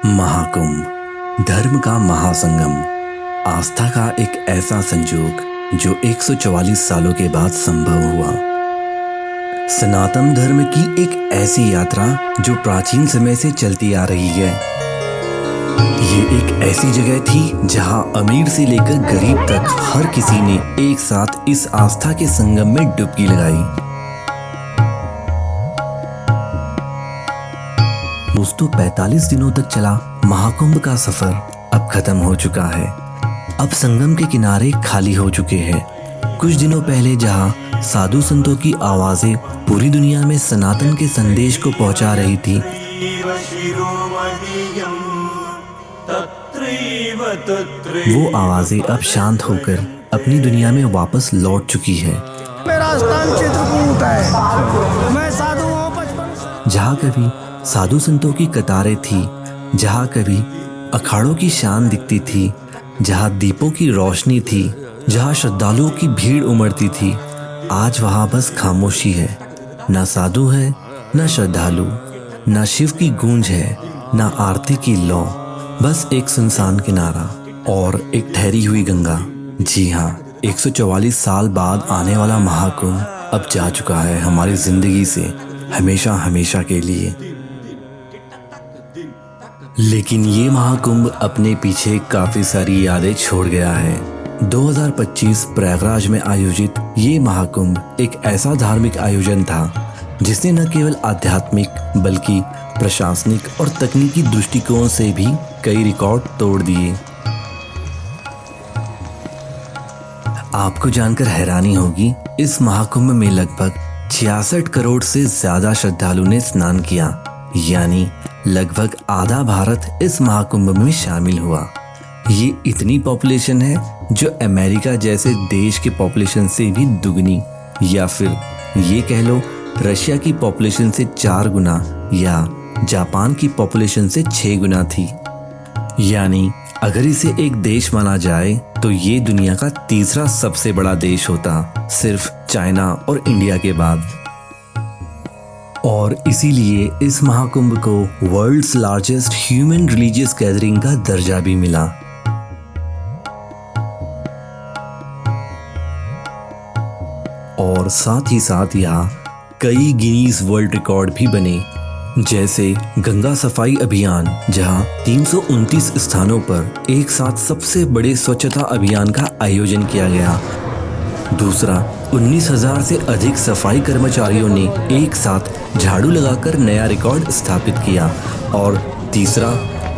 महाकुंभ, धर्म का महासंगम, आस्था का एक ऐसा संयोग जो 144 सालों के बाद संभव हुआ। सनातन धर्म की एक ऐसी यात्रा जो प्राचीन समय से चलती आ रही है। ये एक ऐसी जगह थी जहां अमीर से लेकर गरीब तक हर किसी ने एक साथ इस आस्था के संगम में डुबकी लगाई। दोस्तों, 45 दिनों तक चला महाकुंभ का सफर अब खत्म हो चुका है। अब संगम के किनारे खाली हो चुके हैं। कुछ दिनों पहले जहां साधु संतों की आवाजें पूरी दुनिया में सनातन के संदेश को पहुंचा रही थी, वो आवाजें अब शांत होकर अपनी दुनिया में वापस लौट चुकी है। मेरा स्थान चित्रकूट है। मैं साधु हूं बचपन से। जहाँ कभी साधु संतों की कतारें थी, जहाँ कभी अखाड़ों की शान दिखती थी, जहाँ दीपों की रोशनी थी, जहाँ श्रद्धालुओं की भीड़ उमड़ती थी, आज वहाँ बस खामोशी है। ना साधु है, ना श्रद्धालु, ना शिव की गूंज है, ना आरती की लौ, बस एक सुनसान किनारा और एक ठहरी हुई गंगा। जी हाँ, 144 साल बाद आने वाला महाकुंभ अब जा चुका है हमारी जिंदगी से हमेशा हमेशा के लिए। लेकिन ये महाकुंभ अपने पीछे काफी सारी यादें छोड़ गया है। 2025 प्रयागराज में आयोजित ये महाकुंभ एक ऐसा धार्मिक आयोजन था जिसने न केवल आध्यात्मिक बल्कि प्रशासनिक और तकनीकी दृष्टिकोण से भी कई रिकॉर्ड तोड़ दिए। आपको जानकर हैरानी होगी, इस महाकुंभ में लगभग 66 करोड़ से ज्यादा श्रद्धालु ने स्नान किया, यानी लगभग आधा भारत इस महाकुंभ में शामिल हुआ। ये इतनी पॉपुलेशन है जो अमेरिका जैसे देश के पॉपुलेशन से भी दुगनी, या फिर ये कह लो रशिया की पॉपुलेशन से 4 गुना या जापान की पॉपुलेशन से 6 गुना थी। यानी अगर इसे एक देश माना जाए तो ये दुनिया का तीसरा सबसे बड़ा देश होता, सिर्फ चाइना और इंडिया के बाद। और इसीलिए इस महाकुंभ को world's largest human religious gathering का दर्जा भी मिला। और साथ ही साथ यहाँ कई गिनीज वर्ल्ड रिकॉर्ड भी बने, जैसे गंगा सफाई अभियान, जहां 329 स्थानों पर एक साथ सबसे बड़े स्वच्छता अभियान का आयोजन किया गया। दूसरा, 19,000 से अधिक सफाई कर्मचारियों ने एक साथ झाड़ू लगाकर नया रिकॉर्ड स्थापित किया। और तीसरा,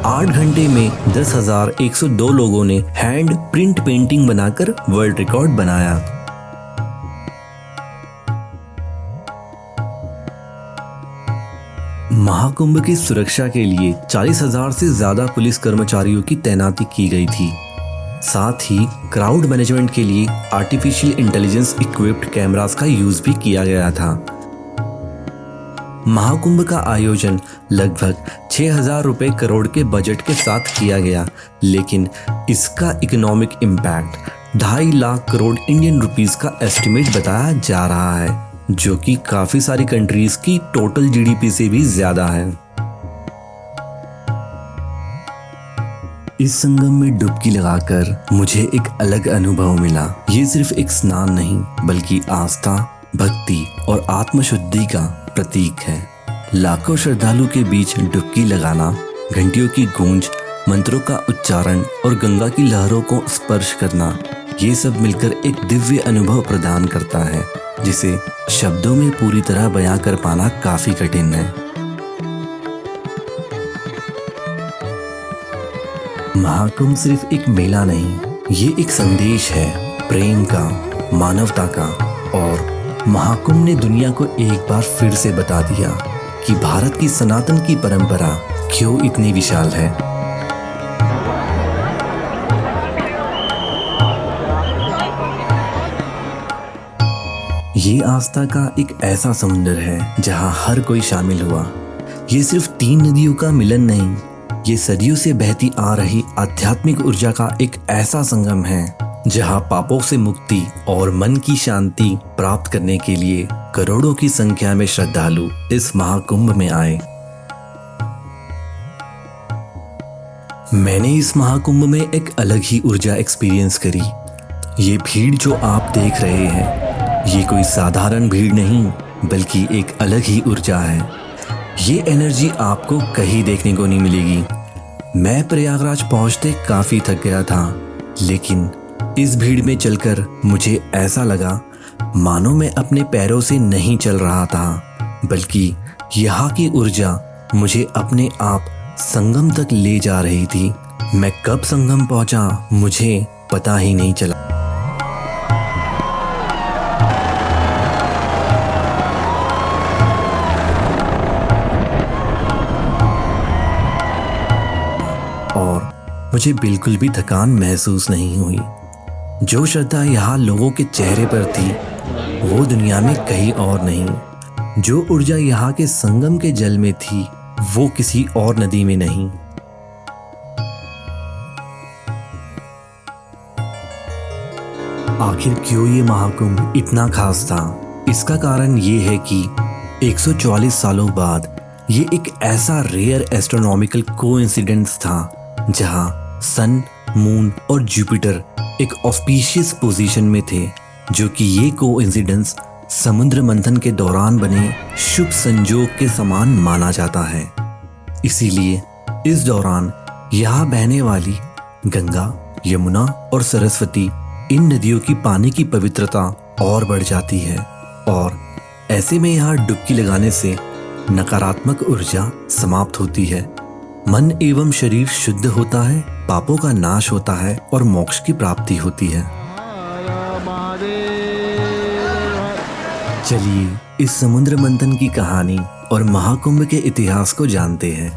8 घंटे में 10,102 लोगों ने हैंड प्रिंट पेंटिंग बनाकर वर्ल्ड रिकॉर्ड बनाया। महाकुंभ की सुरक्षा के लिए 40,000 से ज्यादा पुलिस कर्मचारियों की तैनाती की गई थी। साथ ही क्राउड मैनेजमेंट के लिए आर्टिफिशियल इंटेलिजेंस इक्विप्ड कैमरास का यूज भी किया गया था। महाकुंभ का आयोजन लगभग 6,000 रुपए करोड़ के बजट के साथ किया गया, लेकिन इसका economic impact 2.5 lakh crore Indian rupees का एस्टिमेट बताया जा रहा है, जो कि काफी सारी कंट्रीज की टोटल जीडीपी से भी ज्यादा है। इस संगम में डुबकी लगाकर मुझे एक अलग अनुभव मिला। ये सिर्फ एक स्नान नहीं बल्कि आस्था, भक्ति और आत्मशुद्धि का प्रतीक है। लाखों श्रद्धालु के बीच डुबकी लगाना, घंटियों की गूंज, मंत्रों का उच्चारण और गंगा की लहरों को स्पर्श करना, ये सब मिलकर एक दिव्य अनुभव प्रदान करता है जिसे शब्दों में पूरी तरह बयां कर पाना काफी कठिन है। महाकुंभ सिर्फ एक मेला नहीं, ये एक संदेश है प्रेम का, मानवता का। और महाकुंभ ने दुनिया को एक बार फिर से बता दिया कि भारत की सनातन की परंपरा क्यों इतनी विशाल है। ये आस्था का एक ऐसा समुंदर है जहां हर कोई शामिल हुआ। ये सिर्फ 3 नदियों का मिलन नहीं, ये सदियों से बहती आ रही आध्यात्मिक ऊर्जा का एक ऐसा संगम है जहां पापों से मुक्ति और मन की शांति प्राप्त करने के लिए करोड़ों की संख्या में श्रद्धालु इस महाकुंभ में आए। मैंने इस महाकुंभ में एक अलग ही ऊर्जा एक्सपीरियंस करी। ये भीड़ जो आप देख रहे हैं, ये कोई साधारण भीड़ नहीं बल्कि एक अलग ही ऊर्जा है। ये एनर्जी आपको कहीं देखने को नहीं मिलेगी। मैं प्रयागराज पहुंचते काफ़ी थक गया था, लेकिन इस भीड़ में चलकर मुझे ऐसा लगा मानो मैं अपने पैरों से नहीं चल रहा था, बल्कि यहाँ की ऊर्जा मुझे अपने आप संगम तक ले जा रही थी। मैं कब संगम पहुंचा मुझे पता ही नहीं चला। और मुझे बिल्कुल भी थकान महसूस नहीं हुई। जो श्रद्धा यहाँ लोगों के चेहरे पर थी वो दुनिया में कहीं और नहीं। जो ऊर्जा यहाँ के संगम के जल में थी वो किसी और नदी में नहीं। आखिर क्यों ये महाकुंभ इतना खास था? इसका कारण ये है कि 144 सालों बाद ये एक ऐसा रेयर एस्ट्रोनॉमिकल कोइंसिडेंस था जहां सन, मून और जुपिटर एक ऑस्पिशियस पोजीशन में थे, जो कि ये कोइंसिडेंस समुद्र मंथन के दौरान बने शुभ संयोग के समान माना जाता है। इसीलिए इस दौरान यहाँ बहने वाली गंगा, यमुना और सरस्वती, इन नदियों की पानी की पवित्रता और बढ़ जाती है और ऐसे में यहाँ डुबकी लगाने से नकारात्मक ऊर्जा समाप्त होती है, मन एवं शरीर शुद्ध होता है, पापों का नाश होता है और मोक्ष की प्राप्ति होती है। चलिए इस समुद्र मंथन की कहानी और महाकुंभ के इतिहास को जानते हैं।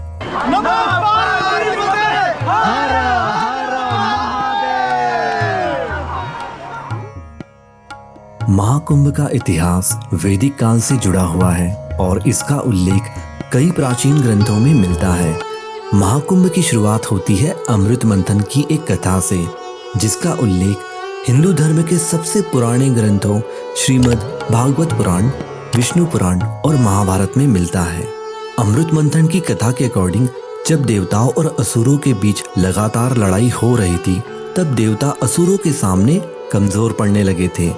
महाकुंभ का इतिहास वैदिक काल से जुड़ा हुआ है और इसका उल्लेख कई प्राचीन ग्रंथों में मिलता है। महाकुंभ की शुरुआत होती है अमृत मंथन की एक कथा से, जिसका उल्लेख हिंदू धर्म के सबसे पुराने ग्रंथों श्रीमद् भागवत पुराण, विष्णु पुराण और महाभारत में मिलता है। अमृत मंथन की कथा के अकॉर्डिंग जब देवताओं और असुरों के बीच लगातार लड़ाई हो रही थी, तब देवता असुरों के सामने कमजोर पड़ने लगे थे।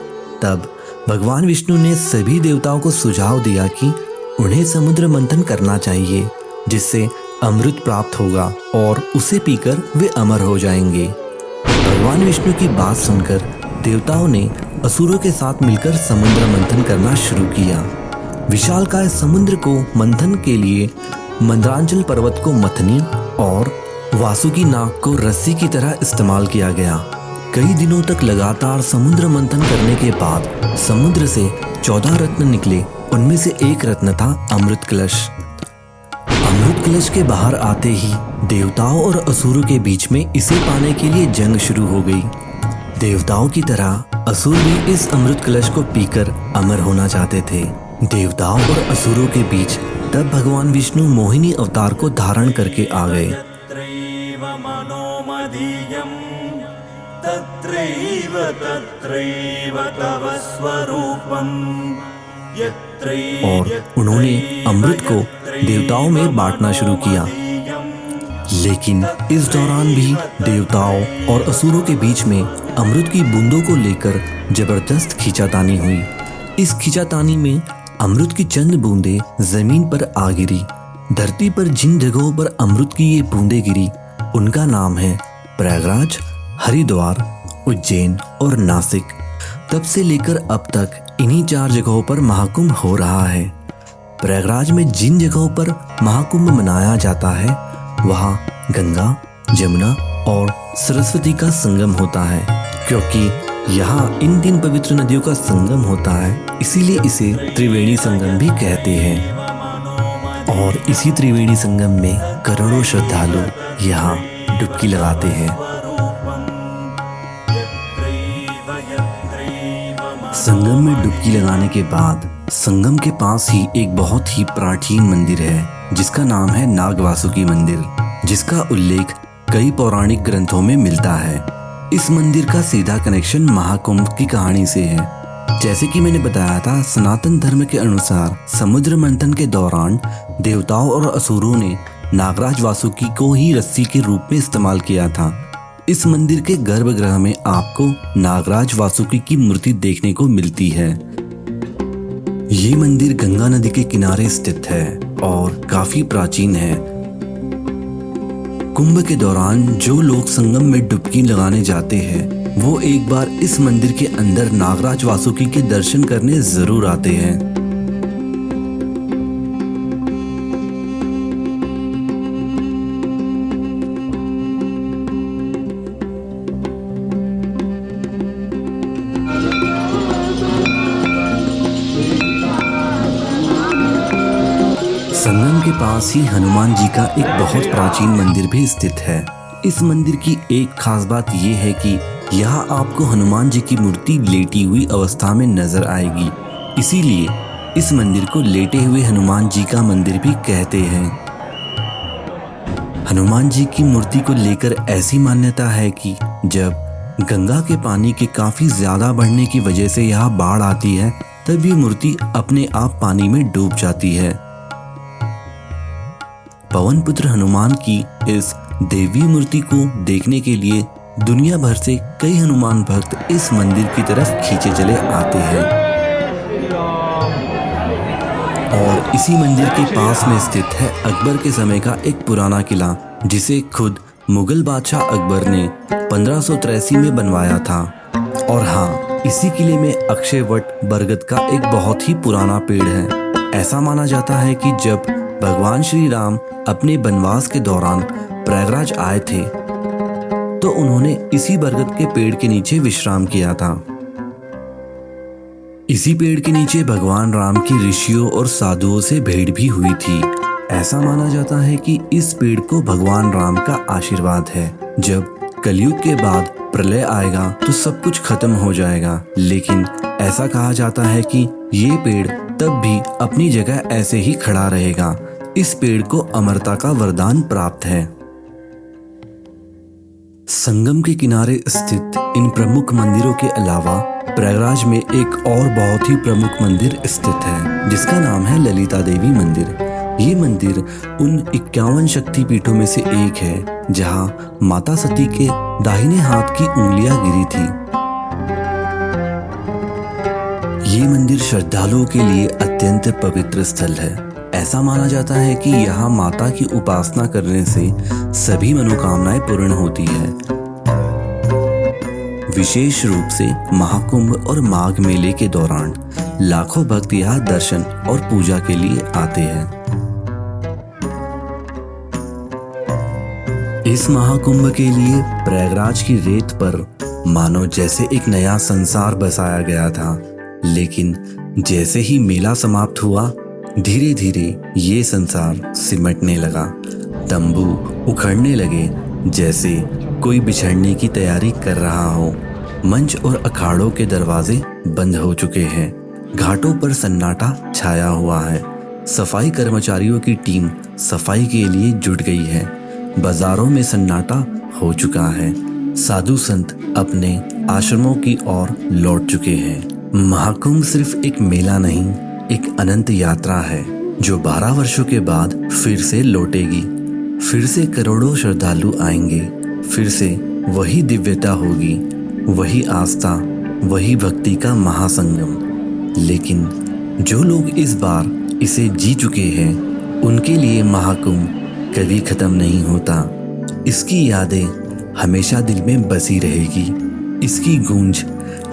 तब भगवान विष्णु ने सभी देवताओं को सुझाव दिया कि उन्हें समुद्र मंथन करना चाहिए, जिससे अमृत प्राप्त होगा और उसे पीकर वे अमर हो जाएंगे। भगवान विष्णु की बात सुनकर देवताओं ने असुरों के साथ मिलकर समुद्र मंथन करना शुरू किया। विशालकाय समुद्र को मंथन के लिए मंदरांचल पर्वत को मथनी और वासुकी नाग को रस्सी की तरह इस्तेमाल किया गया। कई दिनों तक लगातार समुद्र मंथन करने के बाद समुद्र से 14 रत्न निकले। उनमें से एक रत्न था अमृत कलश। अमृत कलश के बाहर आते ही देवताओं और असुरों के बीच में इसे पाने के लिए जंग शुरू हो गई। देवताओं की तरह असुर भी इस अमृत कलश को पीकर अमर होना चाहते थे। देवताओं और असुरों के बीच तब भगवान विष्णु मोहिनी अवतार को धारण करके आ गए। और उन्होंने अमृत को देवताओं में बांटना शुरू किया। लेकिन इस दौरान भी देवताओं और असुरों के बीच में अमृत की बूंदों को लेकर जबरदस्त खींचातानी हुई। इस खींचातानी में अमृत की चंद बूंदें जमीन पर आ गिरी। धरती पर जिन जगहों पर अमृत की ये बूंदें गिरी उनका नाम है प्रयागराज, हरिद्वार, उज्जैन और नासिक। तब से लेकर अब तक इन्हीं 4 जगहों पर महाकुंभ हो रहा है। प्रयागराज में जिन जगहों पर महाकुंभ मनाया जाता है वहाँ गंगा, यमुना और सरस्वती का संगम होता है। क्योंकि यहाँ इन 3 पवित्र नदियों का संगम होता है, इसीलिए इसे त्रिवेणी संगम भी कहते हैं। और इसी त्रिवेणी संगम में करोड़ों श्रद्धालु यहाँ डुबकी लगाते हैं। संगम में डुबकी लगाने के बाद संगम के पास ही एक बहुत ही प्राचीन मंदिर है जिसका नाम है नागवासुकी मंदिर, जिसका उल्लेख कई पौराणिक ग्रंथों में मिलता है। इस मंदिर का सीधा कनेक्शन महाकुंभ की कहानी से है। जैसे कि मैंने बताया था, सनातन धर्म के अनुसार समुद्र मंथन के दौरान देवताओं और असुरों ने नागराज वासुकी को ही रस्सी के रूप में इस्तेमाल किया था। इस मंदिर के गर्भगृह में आपको नागराज वासुकी की मूर्ति देखने को मिलती है। ये मंदिर गंगा नदी के किनारे स्थित है और काफी प्राचीन है। कुंभ के दौरान जो लोग संगम में डुबकी लगाने जाते हैं वो एक बार इस मंदिर के अंदर नागराज वासुकी के दर्शन करने जरूर आते हैं। संगम के पास ही हनुमान जी का एक बहुत प्राचीन मंदिर भी स्थित है। इस मंदिर की एक खास बात यह है कि यहाँ आपको हनुमान जी की मूर्ति लेटी हुई अवस्था में नजर आएगी, इसीलिए इस मंदिर को लेटे हुए हनुमान जी का मंदिर भी कहते हैं। हनुमान जी की मूर्ति को लेकर ऐसी मान्यता है कि जब गंगा के पानी के काफी ज्यादा बढ़ने की वजह से यहाँ बाढ़ आती है तब ये मूर्ति अपने आप पानी में डूब जाती है। पवन पुत्र हनुमान की इस देवी मूर्ति को देखने के लिए दुनिया भर से कई हनुमान भक्त इस मंदिर की तरफ खींचे चले आते हैं। और इसी मंदिर के पास में स्थित है अकबर के समय का एक पुराना किला, जिसे खुद मुगल बादशाह अकबर ने 1583 में बनवाया था। और हाँ, इसी किले में अक्षयवट बरगद का एक बहुत ही पुराना पेड़ है। ऐसा माना जाता है कि जब भगवान श्री राम अपने वनवास के दौरान प्रयागराज आए थे तो उन्होंने इसी बरगद के पेड़ के नीचे विश्राम किया था। इसी पेड़ के नीचे भगवान राम की ऋषियों और साधुओं से भेंट भी हुई थी। ऐसा माना जाता है कि इस पेड़ को भगवान राम का आशीर्वाद है। जब कलयुग के बाद प्रलय आएगा तो सब कुछ खत्म हो जाएगा, लेकिन ऐसा कहा जाता है कि ये पेड़ तब भी अपनी जगह ऐसे ही खड़ा रहेगा। इस पेड़ को अमरता का वरदान प्राप्त है। संगम के किनारे स्थित इन प्रमुख मंदिरों के अलावा प्रयागराज में एक और बहुत ही प्रमुख मंदिर स्थित है, जिसका नाम है ललिता देवी मंदिर। ये मंदिर उन 51 शक्तिपीठों में से एक है जहां माता सती के दाहिने हाथ की उंगलियां गिरी थी। ये मंदिर श्रद्धालुओं के लिए अत्यंत पवित्र स्थल है। ऐसा माना जाता है कि यहाँ माता की उपासना करने से सभी मनोकामनाएं पूर्ण होती है। विशेष रूप से महाकुंभ और माघ मेले के दौरान लाखों भक्त यहाँ दर्शन और पूजा के लिए आते हैं। इस महाकुंभ के लिए प्रयागराज की रेत पर मानो जैसे एक नया संसार बसाया गया था, लेकिन जैसे ही मेला समाप्त हुआ धीरे धीरे ये संसार सिमटने लगा। तंबू उखड़ने लगे जैसे कोई बिछड़ने की तैयारी कर रहा हो। मंच और अखाड़ों के दरवाजे बंद हो चुके हैं। घाटों पर सन्नाटा छाया हुआ है। सफाई कर्मचारियों की टीम सफाई के लिए जुट गई है। बाजारों में सन्नाटा हो चुका है। साधु संत अपने आश्रमों की ओर लौट चुके हैं। महाकुंभ सिर्फ एक मेला नहीं, एक अनंत यात्रा है जो 12 वर्षों के बाद फिर से लौटेगी। फिर से करोड़ों श्रद्धालु आएंगे। फिर से वही दिव्यता होगी, वही आस्था, वही भक्ति का महासंगम। लेकिन जो लोग इस बार इसे जी चुके हैं उनके लिए महाकुंभ कभी खत्म नहीं होता। इसकी यादें हमेशा दिल में बसी रहेगी। इसकी गूंज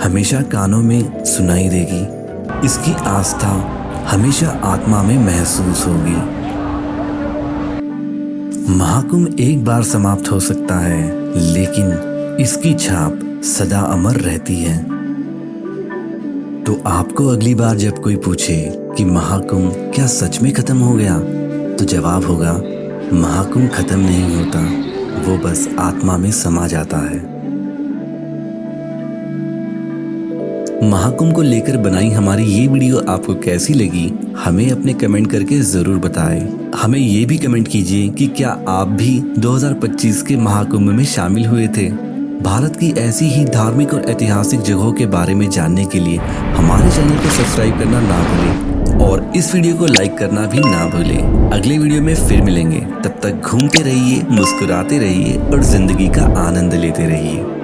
हमेशा कानों में सुनाई देगी। इसकी आस्था हमेशा आत्मा में महसूस होगी। महाकुंभ एक बार समाप्त हो सकता है, लेकिन इसकी छाप सदा अमर रहती है। तो आपको अगली बार जब कोई पूछे कि महाकुंभ क्या सच में खत्म हो गया, तो जवाब होगा महाकुंभ खत्म नहीं होता, वो बस आत्मा में समा जाता है। महाकुंभ को लेकर बनाई हमारी ये वीडियो आपको कैसी लगी, हमें अपने कमेंट करके जरूर बताएं। हमें ये भी कमेंट कीजिए कि क्या आप भी 2025 के महाकुंभ में शामिल हुए थे। भारत की ऐसी ही धार्मिक और ऐतिहासिक जगहों के बारे में जानने के लिए हमारे चैनल को सब्सक्राइब करना ना भूलें और इस वीडियो को लाइक करना भी ना भूलें। अगले वीडियो में फिर मिलेंगे, तब तक घूमते रहिए, मुस्कुराते रहिए और जिंदगी का आनंद लेते रहिए।